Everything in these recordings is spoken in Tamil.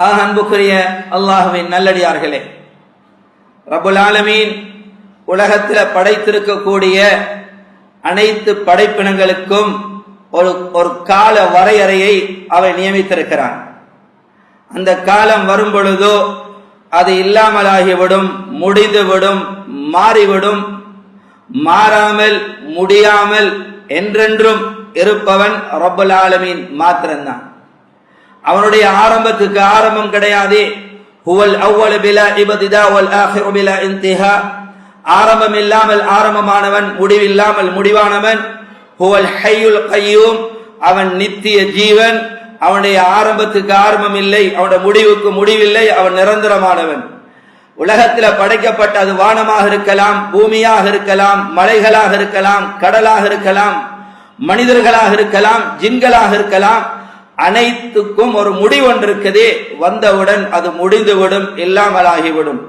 அன்புக்குரிய அல்லாஹ்வின் நல்லடியார்களே, ரப்புல் ஆலமீன் உலகத்தில் படைத்திருக்கக்கூடிய அனைத்து படைப்பினங்களுக்கும் ஒரு கால வரையறையை அவன் நியமித்திருக்கிறான். அந்த காலம் வரும் பொழுதோ அது இல்லாமலாகிவிடும், முடிந்துவிடும், மாறிவிடும். மாறாமல் முடியாமல் என்றென்றும் இருப்பவன் ரப்புல் ஆலமீன் மாத்திரம்தான். அவனுடைய ஆரம்பத்துக்கு ஆரம்பம் கிடையாது. ஹுவல் அவ்வல் பிலா இப்திதா வல் ஆகிரு பிலா இன்திஹா. ஆரம்பம் இல்லாமல் ஆரம்பமானவன், முடிவில்லாமல் முடிவானவன். ஹுவல் ஹய்யுல் கய்யூம். அவன் நித்திய ஜீவன். அவனுடைய ஆரம்பத்துக்கு ஆரம்பம் இல்லை, அவனுடைய முடிவுக்கு முடிவில்லை. அவன் நிரந்தரமானவன். உலகத்தில் படைக்கப்பட்ட அது வானமாக இருக்கலாம், பூமியாக இருக்கலாம், மலைகளாக இருக்கலாம், கடலாக இருக்கலாம், மனிதர்களாக இருக்கலாம், ஜின்களாக இருக்கலாம். அனைத்துக்கும் ஒரு முடிவொன்று இருக்குது. வந்தவுடன் அது முடிந்துவிடும், இல்லாமலாகிவிடும்.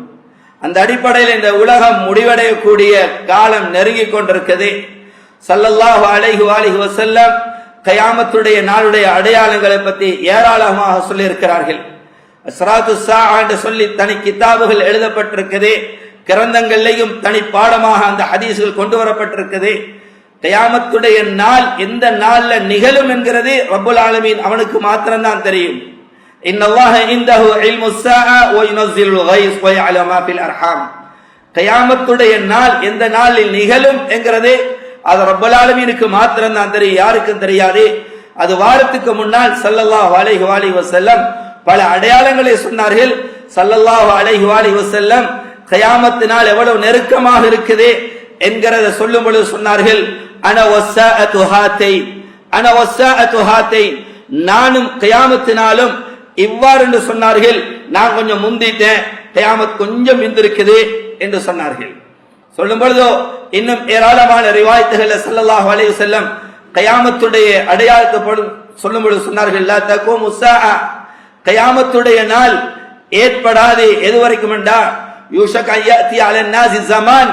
அந்த அடிப்படையில் இந்த உலகம் முடிவடையக்கூடிய காலம் நெருங்கி கொண்டிருக்குது. ஸல்லல்லாஹு அலைஹி வஸல்லம் கயாமத்துடைய நாளுடைய அடையாளங்களை பற்றி ஏராளமாக சொல்லி இருக்கிறார்கள். அஸ்ராத்து ஸாஅ என்று சொல்லி தனி கிதாபுகள் எழுதப்பட்டிருக்குது. கிரந்தங்கள்லையும் தனி பாடமாக அந்த ஹதீஸ்கள் கொண்டு வரப்பட்டிருக்குது. கயாமத்துடைய நாள் எந்த நாள்ல நிகழும் என்கிறது ரப்புல் ஆலமீன் அவனுக்கு மாத்திரம்தான் தெரியும். இன்னல்லாஹ இன்தஹு இல்முஸ் ஸாஅ வ யுனஸிலுல் கைஸ் வ யஅலமு மா ஃபில் அர்ஹாம். கயாமத்துடைய நாள் எந்த நாளில் நிகழும் என்கிறது அது ரப்புல் ஆலமீனுக்கு மாத்திரம்தான் தெரியும், யாருக்கும் தெரியாது. அது வாரத்துக்கு முன்னால் ஸல்லல்லாஹு அலைஹி வஸல்லம் பல அடையாளங்களை சொன்னார்கள். ஸல்லல்லாஹு அலைஹி வஸல்லம் கயாமத்தினால் எவ்வளவு நெருக்கமாக இருக்குது என்கிறத சொல்லும் பொழுது சொன்னார்கள், அன வஸ்ஸாஅத்து ஹாத்தைன், அன வஸ்ஸாஅத்து ஹாத்தைன். நானும் கயாமத்தினாலும் இவ்வாறு என்று சொன்னார்கள். நான் கொஞ்சம் முந்திட்டேன், கயாமத் கொஞ்சம் மிந்திருக்குது என்று சொன்னார்கள். சொல்லும் பொழுதோ இன்னும் ஏராளமான ரிவாயத்துகள் ஸல்லல்லாஹு அலைஹி வஸல்லம் கயாமத்துடைய அடையாளத்தை சொல்லும் பொழுது சொன்னார்கள், லா தகூமு ஸாஅ. கயாமத்துடைய நாள் ஏற்படாது. எது வரைக்கும் என்றா யூஷக யஅதி அலன் நாஸி ஸமான்.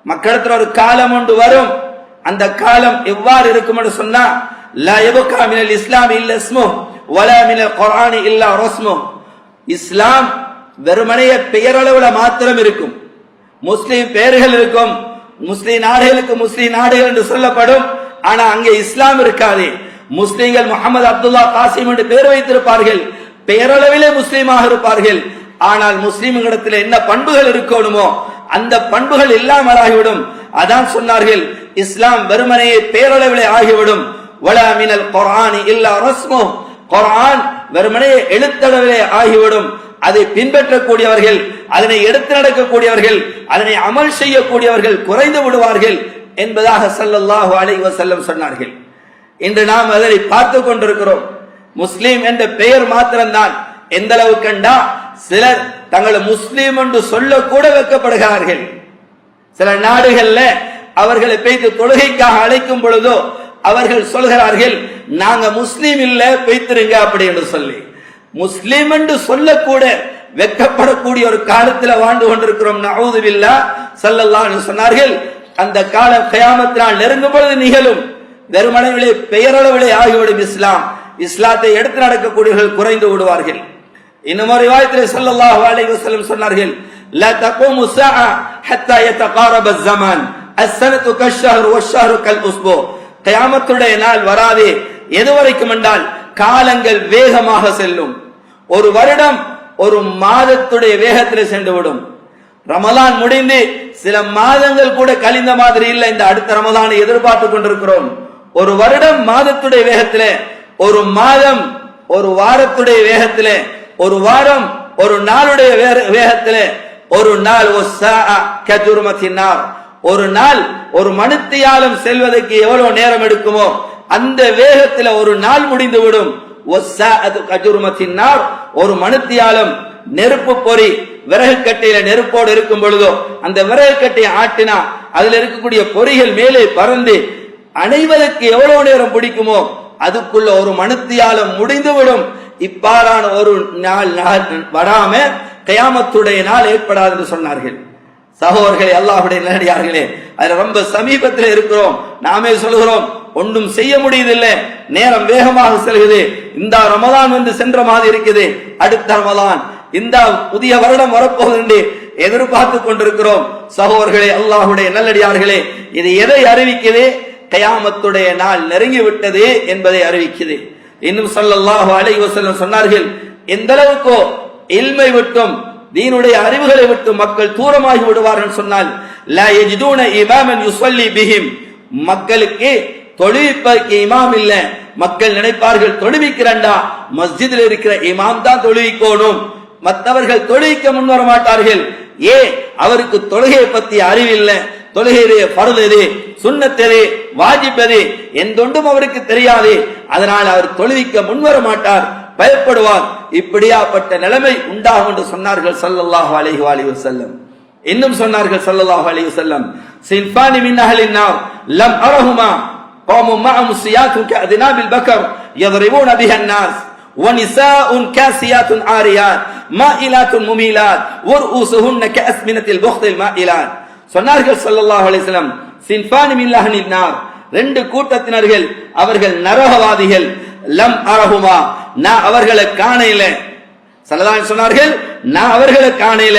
மக்களிடத்தில் ஒரு காலம் ஒன்று வரும். அந்த காலம் எவ்வாறு இருக்கும் என்று சொன்னா, லா யபகா மினல் இஸ்லாம் இல்ல இஸ்முஹு வலா மினல் குர்ஆனி இல்லா ரஸ்முஹு. இஸ்லாம் வெறுமனைய பெயரளவுல மாத்திரம் இருக்கும். முஸ்லிம் பெயர்கள் இருக்கும், முஸ்லிம் நாடுகளுக்கு முஸ்லிம் நாடுகள் என்று சொல்லப்படும். ஆனா அங்கே இஸ்லாம் இருக்காது. முஸ்லிம்கள் முகமது அப்துல்லா காசிம் என்று பெயர் வைத்திருப்பார்கள், பெயரளவிலே முஸ்லீமாக இருப்பார்கள். ஆனால் முஸ்லிம்களிடத்தில் என்ன பண்புகள் இருக்கணுமோ அந்த பண்புகள் இல்லாமலாகிவிடும். அதான் சொன்னார்கள், இஸ்லாம் வெறுமனையே பேரளவிலே ஆகிவிடும். வலா மினல் குர்ஆனி இல்லா ரஸ்முஹு. குர்ஆன் வெறுமனையே எழுத்தளவிலே ஆகிவிடும். அதை பின்பற்றக்கூடியவர்கள், அதனை எடுத்து நடக்கக்கூடியவர்கள், அதனை அமல் செய்யக்கூடியவர்கள் குறைந்து விடுவார்கள் என்பதாக ஸல்லல்லாஹு அலைஹி வஸல்லம் சொன்னார்கள். இன்று நாம் அதனை பார்த்து கொண்டிருக்கிறோம். முஸ்லீம் என்ற பெயர் மாத்திரம்தான். எந்த அளவு கண்டா சிலர் தங்களை முஸ்லீம் என்று சொல்ல கூட வைக்கப்படுகிறார்கள். சில நாடுகள்ல அவர்களை பெய்து தொழுகைக்காக அழைக்கும் பொழுதோ அவர்கள் சொல்கிறார்கள், நாங்க முஸ்லீம் இல்ல, பெய்திருங்க அப்படி என்று சொல்லி. முஸ்லீம் என்று சொல்லக்கூட வெட்கப்படக்கூடிய ஒரு காலத்தில் வாழ்ந்து கொண்டிருக்கிறோம். நஊது பில்லாஹ். ஸல்லல்லாஹு அலைஹி சொன்னார்கள், அந்த காலம் கியாமத்தினால் நெருங்கும் பொழுது நிகழும். வெறுமனவிலே பெயரளவிலே ஆகிவிடும் இஸ்லாம். இஸ்லாத்தை எடுத்து நடக்கக்கூடியவர்கள் குறைந்து விடுவார்கள். இன்னும் ஒரு ரிவாயத்திலே ஸல்லல்லாஹு அலைஹி வஸல்லம் சொன்னார்கள், லா தகூமு ஸாஅ ஹத்தா யதகாரப ஸமான் அஸ்ஸனது கஷ்ஷஹர் வஷ்ஷஹரு கல் உஸ்பு. கியாமத்துடைய நாள் வராது. எதுவரைக்கும் என்றால் காலங்கள் வேகமாக செல்லும். ஒரு வருடம் ஒரு மாதத்துடைய வேகத்தில் சென்றுவிடும். ரமலான் முடிந்து சில மாதங்கள் கூட கழிந்த மாதிரி இல்லை. இந்த அடுத்த ரமலானை எதிர்பார்த்து கொண்டிருக்கிறோம். ஒரு வருடம் மாதத்துடைய வேகத்திலே, ஒரு மாதம் ஒரு வாரத்துடைய வேகத்திலே, ஒரு வாரம் ஒரு நாளுடைய வேகத்திலே, ஒரு நாள் ஒரு நாள் ஒரு மணித்தியாலம் செல்வதற்கு எவ்வளவு நேரம் எடுக்குமோ அந்த வேகத்தில் ஒரு நாள் முடிந்துவிடும். ஒரு மணித்தியாலம் நெருப்பு பொறி விறகு கட்டையில நெருப்போடு இருக்கும் பொழுதோ அந்த விறகு கட்டையை ஆட்டினா அதுல இருக்கக்கூடிய பொறிகள் மேலே பறந்து அணைவதற்கு எவ்வளவு நேரம் பிடிக்குமோ அதுக்குள்ள ஒரு மணித்தியாலம் முடிந்துவிடும். இப்பாறான ஒரு நாள் வராம கியாமத்துடைய நாள் ஏற்படாது என்று சொன்னார்கள். சகோதரர்களே, அல்லாஹ்வுடைய நல்லடியார்களே, அதுல ரொம்ப சமீபத்தில் இருக்கிறோம். நாமே சொல்கிறோம், ஒன்றும் செய்ய முடியதில்லை, நேரம் வேகமாக செல்கிறது. இந்த ரமலான் வந்து சென்ற மாதிரி இருக்குது, அடுத்த ரமலான் இந்த புதிய வருடம் வரப்போகுது என்று எதிர்பார்த்து கொண்டிருக்கிறோம். சகோதரர்களே, அல்லாஹ்வுடைய நல்லடியார்களே, இது எதை அறிவிக்குது? கயாமத்துடைய நாள் நெருங்கி விட்டது என்பதை அறிவிக்குது. இன்னும் ஸல்லல்லாஹு அலைஹி வஸல்லம் சொன்னார்கள், எந்த அளவுக்கோ இல்மை விட்டும் தீனுடைய அறிவுகளை விட்டு மக்கள் தூரமாகி விடுவார்கள் சொன்னால், லா யஜிதூன இமாமன் யுஸல்லி பிஹிம், மக்களுக்கு தொழுவிப்பதற்கு இமாம் இல்ல. மக்கள் நினைப்பார்கள் தொழுவிக்கிறண்டா மஸ்ஜிதில் இருக்கிற இமாம் தான் தொழுவிக்கணும், மற்றவர்கள் தொழுவிக்க முன்வர மாட்டார்கள். அவருக்கு தொழுகையை பத்தி அறிவில்லை, தொழுகையிலே ஃபர்து எது, சுன்னத் எது, வாஜிப் எது என்றொன்றும் அவருக்கு தெரியாது. அதனால் அவர் தொழுவிக்க முன்வர மாட்டார், பயப்படுவார். இப்படியாப்பட்ட நிலைமை உண்டாகும் என்று சொன்னார்கள் ஸல்லல்லாஹு அலைஹி வஸல்லம். இன்னும் சொன்னார்கள் ஸல்லல்லாஹு அலைஹி வஸல்லம், சின்ஃபானி மின் அஹ்லின் நார் லம் அரஹுமா கௌமும் மஅஹும் சியாத்துன் கஅذنாபில் பக்கர் யضربون بها الناس ونساء كاسيات عاريات مائلات مميلات ورؤوسهن كأسمنة البخت المائلات. சொன்னார்கள் ஸல்லல்லாஹு அலைஹி வஸல்லம், சின்ஃபானி மின் அஹ்லின் நார், ரெண்டு கூட்டத்தினர்கள், அவர்கள் நரகவாதிகள். லம் அரஹுமா, நான் அவர்களை காணல. ஸல்லல்லாஹு அலைஹி சொன்னார்கள், நான் அவர்களை காணல.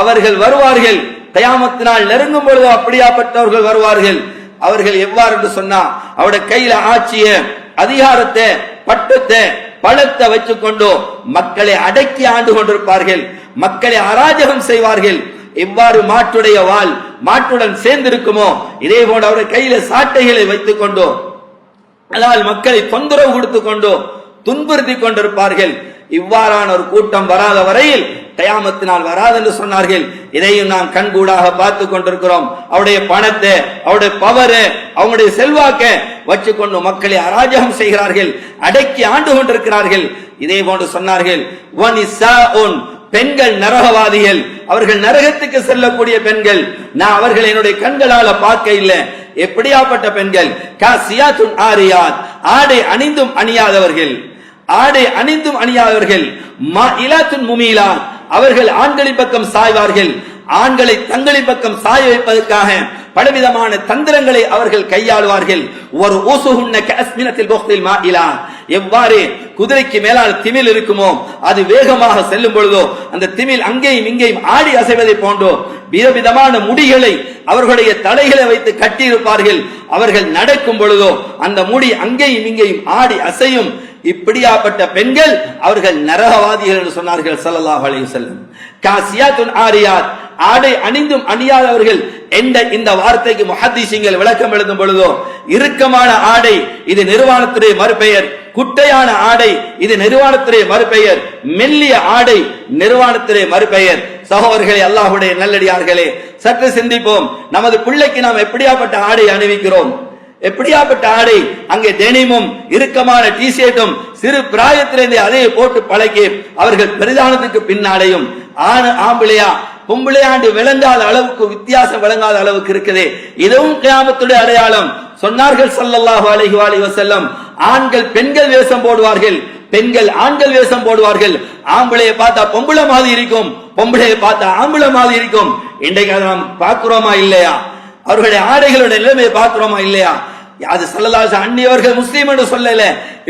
அவர்கள் வருவார்கள், கயாமத்தினால் நெருங்கும் பொழுது அப்படியாப்பட்டவர்கள் வருவார்கள். அவர்கள் எவ்வாறு என்று சொன்னா, அவருடைய கையில ஆட்சிய அதிகாரத்தை, பட்டத்தை, பலத்தை வச்சுக்கொண்டு மக்களை அடக்கி ஆண்டு கொண்டிருப்பார்கள், மக்களை அராஜகம் செய்வார்கள். எவ்வாறு மாட்டுடைய வாள் மாட்டுடன் சேர்ந்திருக்குமோ இதே போன்று அவருடைய கையில சாட்டைகளை வைத்துக் கொண்டோ, அதனால் மக்களை தொந்தரவு கொடுத்து கொண்டோ துன்புறுத்தி கொண்டிருப்பார்கள். இவ்வாறான ஒரு கூட்டம் வராத வரையில் கயாமத்தினால் வராது என்று சொன்னார்கள். இதையும் நாம் கண்கூடாக பார்த்து கொண்டிருக்கிறோம். அவருடைய பணத்தை, அவருடைய பவரை, அவங்களுடைய செல்வாக்க வச்சுக்கொண்டு மக்களை அராஜகம் செய்கிறார்கள், அடக்கி ஆண்டு கொண்டிருக்கிறார்கள். இதே போன்று சொன்னார்கள், பெண்கள் நரகவாதிகள், அவர்கள் நரகத்துக்கு செல்லக்கூடிய பெண்கள். நான் அவர்கள் என்னுடைய கண்களால பார்க்க இல்லை. எப்படியாப்பட்ட பெண்கள்? காசியாத்துன் ஆரியாத், ஆடை அணிந்தும் அணியாதவர்கள், ஆடை அணிந்தும் அணியாதவர்கள். மாஇலாத்துன் முமீலாத், அவர்கள் ஆண்களின் பக்கம் சாய்வார்கள், ஆண்களை தங்களின் பக்கம் சாய வைப்பதற்காக பலவிதமான தந்திரங்களை அவர்கள் கையாளுவார்கள். ஒரு ஊசுஹுன்ன கஅஸ்மினத்தில் புக்தில் மாஇலா, எவ்வாறு குதிரைக்கு மேலால் திமில் இருக்குமோ அது வேகமாக செல்லும் பொழுதோ அந்த திமில் அங்கேயும் இங்கேயும் ஆடி அசைவதை போன்றோ விதவிதமான முடிகளை அவர்களுடைய தலைகளை வைத்து கட்டியிருப்பார்கள். அவர்கள் நடக்கும் பொழுதோ அந்த முடி அங்கேயும் இங்கேயும் ஆடி அசையும். இப்படியாப்பட்ட பெண்கள் அவர்கள் நரகவாதிகள் என்று சொன்னார்கள் ஸல்லல்லாஹு அலைஹி வஸல்லம். காசியாத்துன் ஆரியாத், ஆடை அணிந்தும் அணியாதவர்கள் என்ற இந்த வார்த்தைக்கு முஹத்திஸீன்கள் விளக்கம் எழுதும் பொழுதோ, இறுக்கமான ஆடை இது நிர்வாணத்துடைய மறுபெயர், குட்டையான ஆடை இது நிர்வாணத்துடைய மறுபெயர், மெல்லிய ஆடை நிர்வாணத்துடைய மறுபெயர். சகோதரர்களே, அல்லாஹ்வுடைய நல்லடியார்களே, சற்று சிந்திப்போம். நமது பிள்ளைக்கு நாம் எப்படியாப்பட்ட ஆடை அணிவிக்கிறோம்? எப்படியாப்பட்ட ஆடை? அங்கே டெனிமும் இறுக்கமான டிஷர்ட்டும் சிறு பிராயத்திலிருந்து அதே போட்டு பழகி அவர்கள் பெரிதானதுக்கு பின்னாடையும் ஆம்பிளையா பொம்பிளையாண்டு விளங்காத அளவுக்கு வித்தியாசம் விளங்காத அளவுக்கு இருக்குது. இதுவும் கியாமத்துடைய அடையாளம். சொன்னார்கள் ஸல்லல்லாஹு அலைஹி வஸல்லம், ஆண்கள் பெண்கள் வேஷம் போடுவார்கள், பெண்கள் ஆண்கள் வேஷம் போடுவார்கள். ஆம்பிளையை பார்த்தா பொம்பளை மாதிரி இருக்கும், பொம்பளையை பார்த்தா ஆம்பிளை மாதிரி இருக்கும். இன்றைக்கு அதை நாம் பார்க்கிறோமா இல்லையா? அவர்களுடைய ஆடைகளுடைய நிலைமையை பார்க்கிறோமா இல்லையா? அது ஸல்லல்லாஹு அலைஹி வஸல்லம் அந்நியவர்கள் முஸ்லீம் என்று சொல்லல,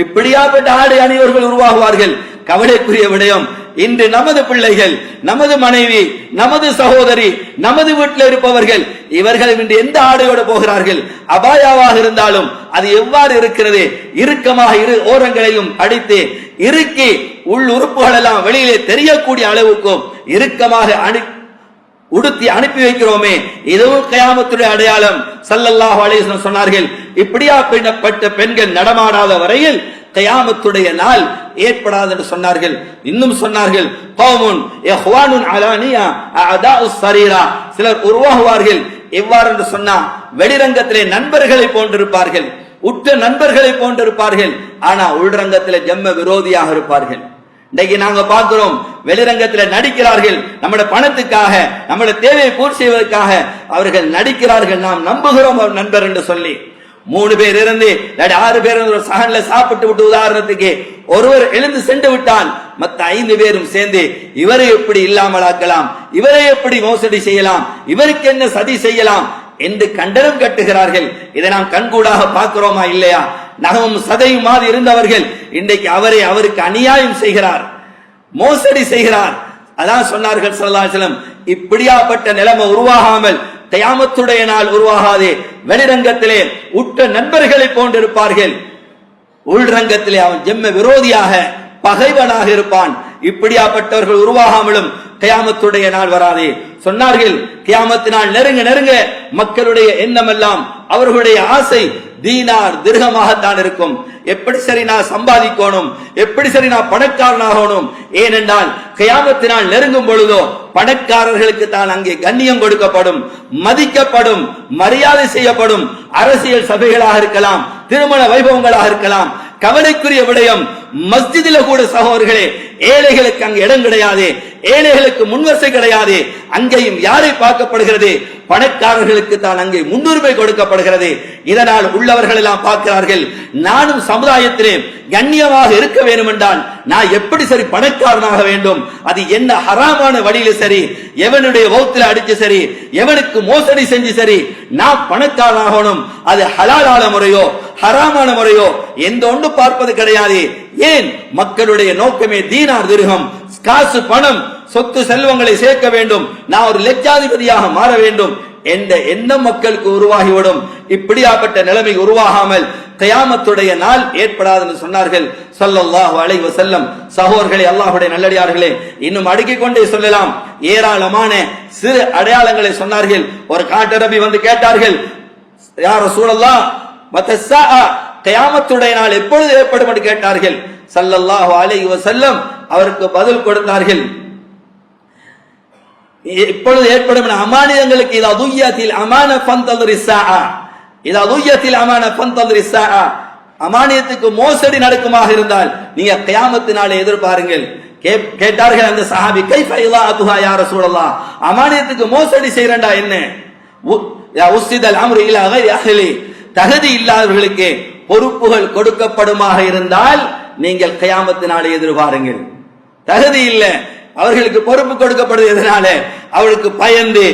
இப்படியாப்பட்ட ஆடை அணியவர்கள் உருவாகுவார்கள். கவலைக்குரிய விடயம், இன்று நமது பிள்ளைகள், நமது மனைவி, நமது சகோதரி, நமது வீட்டில் இருப்பவர்கள் இவர்கள் இன்று எந்த ஆடையோடு போகிறார்கள்? அபாயாவாக இருந்தாலும் அது எவ்வாறு இருக்கிறது? இறுக்கமாக இரு ஓரங்களையும் அடித்து இறுக்கி உள் உறுப்புகள் எல்லாம் வெளியிலே தெரியக்கூடிய அளவுக்கும் இறுக்கமாக உடுத்தி அனுப்பி வைக்கிறோமே, இதுவும் கியாமத்துடைய அடையாளம். ஸல்லல்லாஹு அலைஹி வஸல்லம் சொன்னார்கள், இப்படியாப்பட்ட பெண்கள் நடமாடாத வரையில் கியாமத்துடைய நாள் ஏற்படாது என்று சொன்னார்கள். இன்னும் சொன்னார்கள், கௌமுன் இஹ்வானுன் அலானியா அஅதாஉஸ் ஸரீரா, சிலர் உருவாகுவார்கள். எவ்வாறு என்று சொன்னா, வெளிரங்கத்திலே நண்பர்களை போன்றிருப்பார்கள், உற்ற நண்பர்களை போன்றிருப்பார்கள், ஆனா உள்ரங்கத்திலே ஜம்ம விரோதியாக இருப்பார்கள். இன்றைக்கு நாங்க பார்க்கிறோம், வெளிரங்கத்தில் நடிக்கிறார்கள், நம்முடைய பணத்துக்காக, நம்முடைய தேவையை பூர்த்தி செய்வதற்காக அவர்கள் நடிக்கிறார்கள். நாம் நம்புகிறோம் அவர் நண்பர் என்று சொல்லி. 3 பேர் இருந்து 6 பேர் ஒரு சகன்ல சாப்பிட்டு விட்டு, உதாரணத்துக்கு ஒருவர் எழுந்து சென்று விட்டால் மற்ற 5 பேரும் சேர்ந்து இவரை எப்படி இல்லாமல் ஆக்கலாம், இவரை எப்படி மோசடி செய்யலாம், இவருக்கு என்ன சதி செய்யலாம் என்று கண்டனம் கட்டுகிறார்கள். இதை நாம் கண்கூடாக பார்க்கிறோமா இல்லையா? நகமும் சதையுமாறு இருந்தவர்கள் இன்றைக்கு அவருக்கு அநியாயம் செய்கிறார், மோசடி செய்கிறார். அதான் சொன்னார்கள் ஸல்லல்லாஹு அலைஹி வஸல்லம், இப்படியாப்பட்ட நிலைமை உருவாகாமல் கியாமத்துடைய நாள் உருவாகாதே. வெளிரங்கத்திலே உற்ற நண்பர்களை போன்றிருப்பார்கள், உள்ரங்கத்திலே அவன் ஜெம்ம விரோதியாக பகைவனாக இருப்பான். இப்படியாப்பட்டவர்கள் உருவாகாமலும் கியாமத்துடைய நாள் வராதே. சொன்னார்கள், கியாமத்து நாள் நெருங்க நெருங்க மக்களுடைய எண்ணமெல்லாம், அவர்களுடைய ஆசை தீனார் திர்ஹமாகத்தான் இருக்கும். எப்படி சரி நான் சம்பாதிக்கணும், எப்படி சரி நான் பணக்காரனாகணும். ஏனென்றால் கியாமத்து நாள் நெருங்கும் பொழுதோ பணக்காரர்களுக்கு தான் அங்கே கண்ணியம் கொடுக்கப்படும், மதிக்கப்படும், மரியாதை செய்யப்படும். அரசியல் சபைகளாக இருக்கலாம், திருமண வைபவங்களாக இருக்கலாம். கவலைக்குரிய விடயம், மஸ்ஜிதில கூட சகோதரர்களே ஏழைகளுக்கு அங்கு இடம் கிடையாது, ஏழைகளுக்கு முன்வரிசை கிடையாது. அங்கேயும் யாரை பார்க்கப்படுகிறது? பணக்காரர்களுக்கு தான் அங்கே முன்னுரிமை கொடுக்கப்படுகிறது. இதனால் உள்ளவர்கள் எல்லாம் பார்க்கிறார்கள், நானும் சமுதாயத்திலே கண்ணியமாக இருக்க வேண்டும் என்றால் நான் எப்படி சரி பணக்காரனாக வேண்டும். அது என்ன ஹராமான வழியில சரி, எவனுடைய வௌத்துல அடிச்சு சரி, எவனுக்கு மோசடி செஞ்சு சரி, நான் பணக்காரனாகணும். அது ஹலாலான முறையோ ஹராமான முறையோ எந்த ஒன்று பார்ப்பது கிடையாது. ஏன்? மக்களுடைய நோக்கமே தீனார் திர்ஹம், காசு பணம் சொத்து செல்வங்களை சேர்க்க வேண்டும், நான் ஒரு லட்சாதிபதியாக மாற வேண்டும் என்ற எண்ணம் மக்களுக்கு உருவாகிவிடும். இப்படியாப்பட்ட நிலைமை உருவாகாமல் கியாமத்துடைய நாள் ஏற்படாது என்று சொன்னார்கள் ஸல்லல்லாஹு அலைஹி வஸல்லம். சகோதரர்களே, அல்லாஹ்வுடைய நல்லடியார்களே, இன்னும் அடுக்கிக் கொண்டே சொல்லலாம். ஏராளமான சிறு அடையாளங்களை சொன்னார்கள். ஒரு காட்டரபி வந்து கேட்டார்கள், யா ரசூலல்லாஹ் மத்தஸ்ஸா, கியாமத்துடைய நாள் எப்பொழுது ஏற்படும் என்று கேட்டார்கள். ஸல்லல்லாஹு அலைஹி வஸல்லம் அவருக்கு பதில் கொடுத்தார்கள், எப்பொழுது ஏற்படும்? அமானிதங்களுக்கு இதா துய்யத்தில் அமான ஃபந்தல்ரி ஸாஆ, இதா துய்யத்தில் அமான ஃபந்தல்ரி ஸாஆ, அமானியத்துக்கு மோசடி நடக்குமாக இருந்தால் நீங்க கியாமத்து நாளை எதிர்பாருங்கள். கேட்டார்கள் அந்த சஹாபி, கைஃப இலாதுஹா யா ரசூலல்லாஹ், அமானியத்துக்கு மோசடி செய்றண்டா என்ன? யா உஸ்ஸிதல் அம்ரு இலா கைரி அஹ்லி, தகுதி இல்லாதவர்களுக்கு பொறுப்புகள் கொடுக்கப்படுமாக இருந்தால் நீங்கள் கியாமத்து நாளை எதிர்பாருங்கள். தகுதி இல்லை, அவர்களுக்கு பொறுப்பு கொடுக்கப்படுது. எதனால? அவருக்கு பயந்து,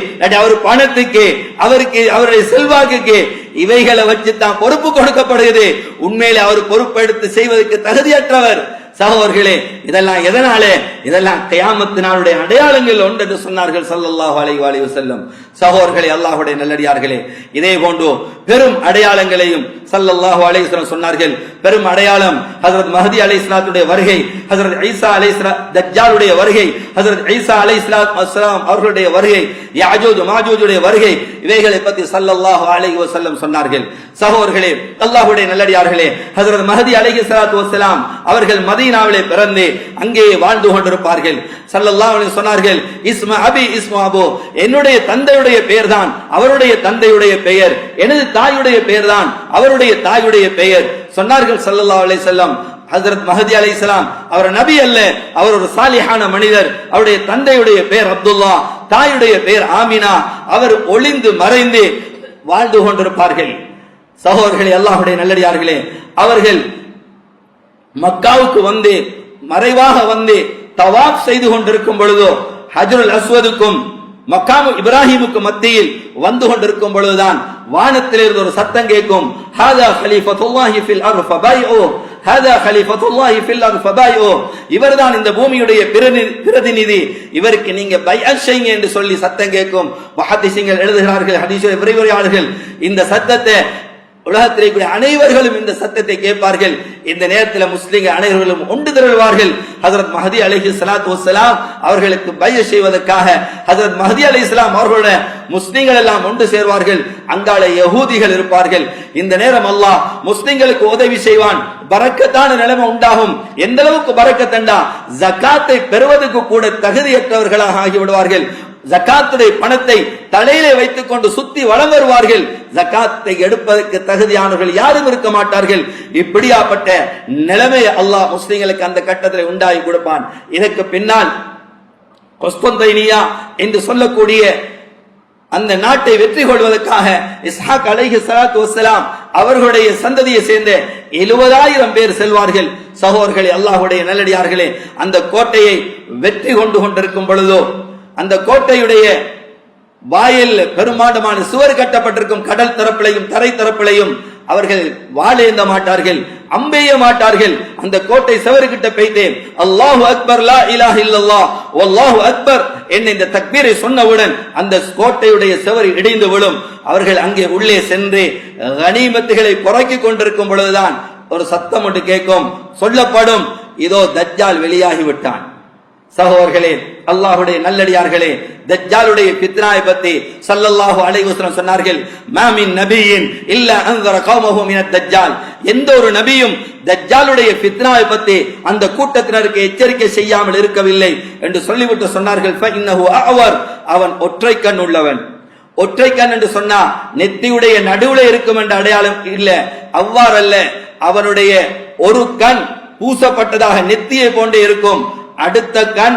அவர் பணத்துக்கு, அவருக்கு அவருடைய செல்வாக்குக்கு, இவைகளை வச்சு தான் பொறுப்பு கொடுக்கப்படுகிறது. உண்மையிலே அவர் பொறுப்பெடுத்து செய்வதற்கு தகுதியற்றவர். சகோதரர்களே, இதெல்லாம் எதனால? இதெல்லாம் கியாமத்து நாளுடைய அடையாளங்கள் ஒன்று என்று சொன்னார்கள் ஸல்லல்லாஹு அலைஹி வஸல்லம். சகோதரர்களே, அல்லாஹ்வுடைய நல்லடியார்களே, இதே போன்று பெரும் அடையாளங்களையும் ஸல்லல்லாஹு அலைஹி வஸல்லம் சொன்னார்கள். பெரும் அடையாளம் ஹஜ்ரத் மஹ்தி அலைஹிஸ்ஸலாத்துடைய வருகை, ஹஜ்ரத் ஈசா அலைஹிஸ்ஸலாம் தஜ்ஜாலுடைய வருகை, ஹஜ்ரத் ஈசா அலைஹிஸ்ஸலாம் அவர்களுடைய வருகை, யாஜூஜ் மாஜூஜுடைய வருகை, இவைகளை பற்றி ஸல்லல்லாஹு அலைஹி வஸல்லம் சொன்னார்கள். சகோதரர்களே, அல்லாஹ்வுடைய நல்லடியார்களே, ஹஜ்ரத் மஹ்தி அலைஹிஸ்ஸலாத்து வஸ்ஸலாம் அவர்கள் மதீனாவிலே பிறந்து அங்கே வாழ்ந்து கொண்டிருப்பார்கள். ஸல்லல்லாஹு அலைஹி சொன்னார்கள், இஸ்ம அபி இஸ்மு அபு, என்னுடைய தந்தையுடைய பெயர் தான் அவருடைய தந்தையுடைய பெயர், எனது தாயுடைய பெயர் தான் அவருடைய தாயுடைய பெயர். சொன்னார்கள் ஸல்லல்லாஹு அலைஹி வஸல்லம், ஹஜ்ரத் மஹ்தி அலைஹிஸ்ஸலாம் அவர் நபி அல்ல, அவர் ஒரு சாலிஹான மனிதர். அவருடைய தந்தையுடைய பெயர் அப்துல்லா, தாயுடைய பெயர் ஆமினா. அவர் ஒளிந்து மறைந்து வாழ்ந்து கொண்டிருப்பார்கள். சகோதரர்களே, அல்லாஹ்வுடைய நல்லடியார்களே, அவர்கள் மக்காவுக்கு வந்து மறைவாக வந்து தவாப் செய்து கொண்டிருக்கும் பொழுதோ, ஹஜ்ருல் அஸ்வதுக்கும் மக்காமு இப்ராஹிமுக்கு மத்தியில் வந்து கொண்டிருக்கும் பொழுதுதான் வானத்திலிருந்து ஒரு சத்தம் கேட்கும், ஹாதா கலீஃபத்துல்லாஹி ஃபில் அர்த் ஃபபைஉ, ஹாதா கலீஃபத்துல்லாஹி ஃபில் அர்த் ஃபபைஉ, இவர்தான் இந்த பூமியுடைய பிரதிநிதி, இவருக்கு நீங்க பைஅத் செய்யுங்க என்று சொல்லி சத்தம் கேட்கும். முஹத்திஸீன்கள் எழுதுகிறார்கள், ஹதீஸ் விரிவுரையாளர்கள், இந்த சத்தத்தை உலகத்திலே கூடிய அனைவர்களும் இந்த சத்தத்தை கேட்பார்கள். இந்த நேரத்தில் முஸ்லிம்கள் அனைவர்களும் ஒன்று திரள்வார்கள். ஹஜ்ரத் மஹ்தி அலைஹிஸ்ஸலாத்து வஸ்ஸலாம் அவர்களுக்கு பைஅத் செய்வதற்காக ஹஜ்ரத் மஹ்தி அலைஹிஸ்ஸலாம் அவர்களுடைய முஸ்லிம்கள் எல்லாம் ஒன்று சேர்வார்கள். அங்கால யஹூதிகள் இருப்பார்கள். இந்த நேரம் அல்லாஹ் முஸ்லிம்களுக்கு உதவி செய்வான், பரக்கத்தான நிலைமை உண்டாகும். எந்த அளவுக்கு பரக்கத்தண்டா, ஜகாத்தை பெறுவதற்கு கூட தகுதியற்றவர்களாக ஆகிவிடுவார்கள். ஜகாத்துடைய பணத்தை தலையிலே வைத்துக் கொண்டு சுத்தி வலம் வருவார்கள். ஜகாத்தை எடுப்பதற்கு தகுதியானவர்கள் யாரும் இருக்க மாட்டார்கள். இப்படியாப்பட்ட நிலைமை அல்லாஹ் முஸ்லிம்களுக்கு அந்த கட்டத்தில் உண்டாகி கொடுப்பான். இதற்கு பின்னால் கொஸ்தன்தைனியா என்று சொல்லக்கூடிய அந்த நாட்டை வெற்றி கொள்வதற்காக இஸ்ஹாக் அலைஹிஸ்ஸலாத்து வஸ்ஸலாம் அவர்களுடைய சந்ததியை சேர்ந்த 70,000 பேர் செல்வார்கள். சகோதரர்களே, அல்லாஹ்வுடைய நல்லடியார்களே, அந்த கோட்டையை வெற்றி கொண்டிருக்கும் பொழுதோ, அந்த கோட்டையுடைய வாயில் பெருமாண்டமான சுவர் கட்டப்பட்டிருக்கும். கடல் தரப்பிலையும் தரை தரப்பிலையும் அவர்கள் வாழேந்த மாட்டார்கள், அம்பெய்ய மாட்டார்கள். அந்த கோட்டை செவருகிட்ட போய்த்து அல்லாஹு அக்பர் லா இலாஹ இல்லல்லாஹ் வல்லாஹு அக்பர் என்ன இந்த தக்பீரை சொன்னவுடன் அந்த கோட்டையுடைய செவர் இடிந்து விடும். அவர்கள் அங்கே உள்ளே சென்று கனிமத்துகளை புறக்கிக் கொண்டிருக்கும் பொழுதுதான் ஒரு சத்தம் ஒன்று கேட்கும். சொல்லப்படும், இதோ தஜ்ஜால் வெளியாகி விட்டான். சகோதரர்களே, அல்லாஹ்வுடைய நல்லடியார்களே, தஜ்ஜாலுடைய ஃபித்னாவை பத்தி ஸல்லல்லாஹு அலைஹி வஸல்லம் சொன்னார்கள், மா மின் நபியின் இல்லா அன்ஸர கௌமஹு மினத் தஜ்ஜால். எந்த ஒரு நபியும் தஜ்ஜாலுடைய ஃபித்னாவை பத்தி அந்த கூட்டத்தினருக்கு எச்சரிக்கை செய்யாமல் இருக்கவில்லை என்று சொல்லிவிட்டு சொன்னார்கள், ஃபஇன்னஹு அஅவர், அவன் ஒற்றை கண் உள்ளவன். ஒற்றை கண் என்று சொன்னா நெத்தியுடைய நடுவுல இருக்கும் என்ற அடையாளம் இல்ல, அவ்வாறல்ல. அவனுடைய ஒரு கண் பூசப்பட்டதாக நெத்தியை போன்றே இருக்கும். அடுத்த கண்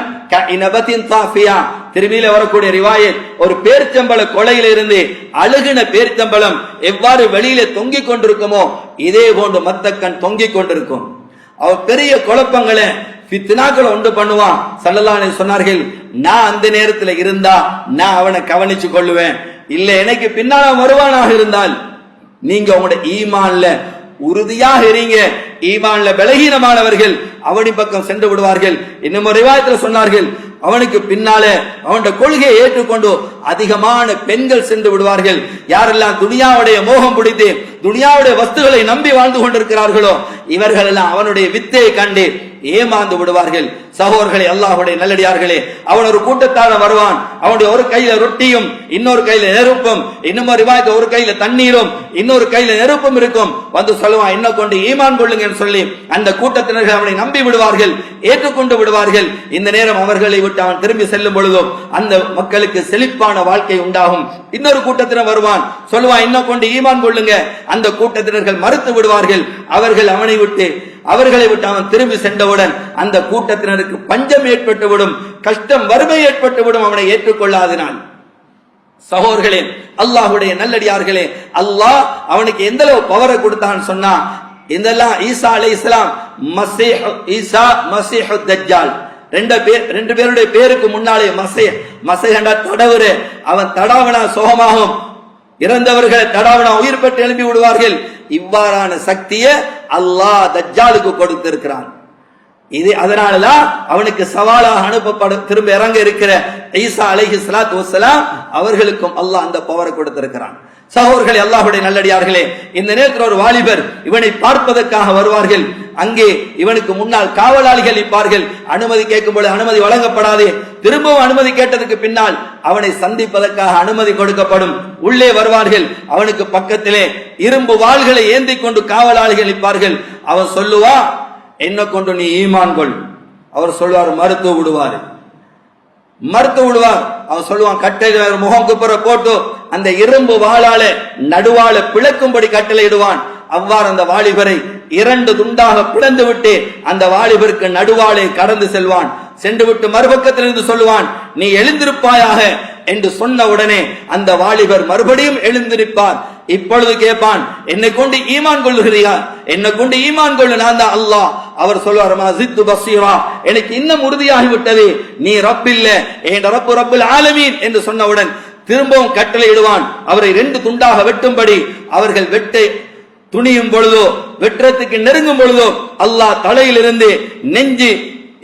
திரும்பியில வரக்கூடிய ரிவாயத், ஒரு பேர்ச்சம்பள கொலையில இருந்து அழுகின பேர்ச்சம்பளம் எவ்வாறு வெளியில தொங்கிக் கொண்டிருக்குமோ இதே போன்று மத்த கண் தொங்கிக் கொண்டிருக்கும். அவன் பெரிய குழப்பங்களை ஃபித்னாக்களை உண்டு பண்ணுவான். ஸல்லல்லாஹு அலைஹி சொன்னார்கள், நான் அந்த நேரத்துல இருந்தா நான் அவனை கவனிச்சு கொள்ளுவேன். இல்ல எனக்கு பின்னால வருவானாக இருந்தால் நீங்க உங்களோட ஈமான்ல உறுதியாக இருங்க. ஈமான்ல பலகீனமானவர்கள் அவனின் பக்கம் சென்று விடுவார்கள். இன்னும் ஒரு ரிவாயத்துல சொன்னார்கள், அவனுக்கு பின்னால அவனுடைய கொள்கையை ஏற்றுக்கொண்டு அதிகமான பெண்கள் சென்று விடுவார்கள். யாரெல்லாம் துனியாவுடைய மோகம் பிடித்து துனியாவுடைய வஸ்துகளை நம்பி வாழ்ந்து கொண்டிருக்கிறார்களோ இவர்கள் எல்லாம் அவனுடைய வித்தையை கண்டு ஏமாந்து விடுவார்கள். சகோதரர்களே, அல்லாஹ்வுடைய நல்லடியார்களே, அவன் ஒரு கூட்டத்தான வருவான். அவனுடைய ஒரு கையில ரொட்டியும் இன்னொரு கையில நெருப்பும், இன்னும் ஒரு கையில தண்ணீரும் இன்னொரு கையில நெருப்பும் இருக்கும். வந்து சொல்லுவான், என்ன கொண்டு ஈமான் கொள்ளுங்கன்னு சொல்லி அந்த கூட்டத்தினர்கள் அவனை நம்பி விடுவார்கள், ஏற்றுக்கொண்டு விடுவார்கள். இந்த நேரம் அவர்களை விட்டு அவன் திரும்பி செல்லும் பொழுதும் அந்த மக்களுக்கு செழிப்பான வாழ்க்கை உண்டாகும். இன்னொரு கூட்டத்தினர் வருவான், சொல்லுவான், என்ன கொண்டு ஈமான் கொள்ளுங்க. அந்த கூட்டத்தினர்கள் மறுத்து விடுவார்கள். அவர்களை விட்டு அவன் திரும்பி சென்றவுடன் அந்த கூட்டத்தினருக்கு பஞ்சம் ஏற்பட்டுவிடும், கஷ்டம் வறுமை ஏற்பட்டுவிடும் அவனை ஏற்றுக்கொள்ளாதனால். சகோதரர்களே, அல்லாஹ்வுடைய நல்லடியார்களே, அல்லாஹ் அவனுக்கு எந்த அளவு பவரை கொடுத்தான்னு சொன்னா, இதெல்லாம் ஈசா அலைஹிஸ்ஸலாம் மஸீஹ் தஜ்ஜால் ரெண்டு பேருடைய பேருக்கு முன்னாலே மஸீஹ் தடவுரு, அவன் தடாவனா சோகமாகும், இறந்தவர்களை தடாவனா உயிர் பெற்று எழுப்பி விடுவார்கள். இவ்வாறான சக்தியை அல்லாஹ் தஜ்ஜாலுக்கு கொடுத்திருக்கிறான். இது அதனாலதான் அவனுக்கு சவாலாக அனுப்பப்படும் திரும்ப இறங்க இருக்கிற ஈசா அலைஹிஸ்ஸலாத்து வஸ்ஸலாம் அவர்களுக்கும் அல்லாஹ் அந்த பவரை கொடுத்திருக்கிறான். சகோதரர்களே, அல்லாஹ்வுடைய நல்லடியார்களே, இந்த நேரத்தில் ஒரு வாலிபர் இவனை பார்ப்பதற்காக வருவார்கள். அங்கே இவனுக்கு முன்னால் காவலாளிகள் நிற்பார்கள். அனுமதி கேட்கும்போது அனுமதி வழங்கப்படாது. திரும்பவும் அனுமதி கேட்டதுக்கு பின்னால் அவனை சந்திப்பதற்காக அனுமதி கொடுக்கப்படும். உள்ளே வருவார்கள். அவனுக்கு பக்கத்திலே இரும்பு வாள்களை ஏந்தி கொண்டு காவலாளிகள் நிற்பார்கள். அவன் சொல்லுவா, என்ன கொண்டு நீ ஈமான் கொள். அவர் சொல்லுவார், மறுத்து விடுவார். அவன் சொல்லுவான், கட்டளை முகம் குப்புற போட்டு அந்த இரும்பு வாளால நடுவால பிளக்கும்படி கட்டளையிடுவான். அவ்வாறு அந்த வாலிபரை 2 துண்டாக பிளந்து விட்டு அந்த வாலிபருக்கு நடுவாலே கடந்து செல்வான். சென்று விட்டு மறுபக்கத்திலிருந்து சொல்லுவான், நீ எழுந்திருப்பாயாக என்று சொன்ன உடனே அந்த வாலிபர் மறுபடியும் எழுந்திருப்பார். இப்பொழுது கேட்பான், என்னை கொண்டு ஈமான் கொள்ளுகிறியா? என்னை கொண்டு ஈமான் கொள்ளு, நான் தான் அல்லாஹ். அவர் சொல்வார், மஸித்து பஸீரா, எனக்கு இன்னும் உறுதியாகிவிட்டது, நீ ரப் இல்ல, என் ரப்பு ரப்புல் ஆலமீன் என்று சொன்னவுடன் திரும்பவும் கட்டளை இடுவான். அவரை 2 துண்டாக வெட்டும்படி. அவர்கள் வெட்ட துணியும் பொழுதோ வெற்றத்துக்கு நெருங்கும் பொழுதோ அல்லாஹ் தலையிலிருந்து நெஞ்சு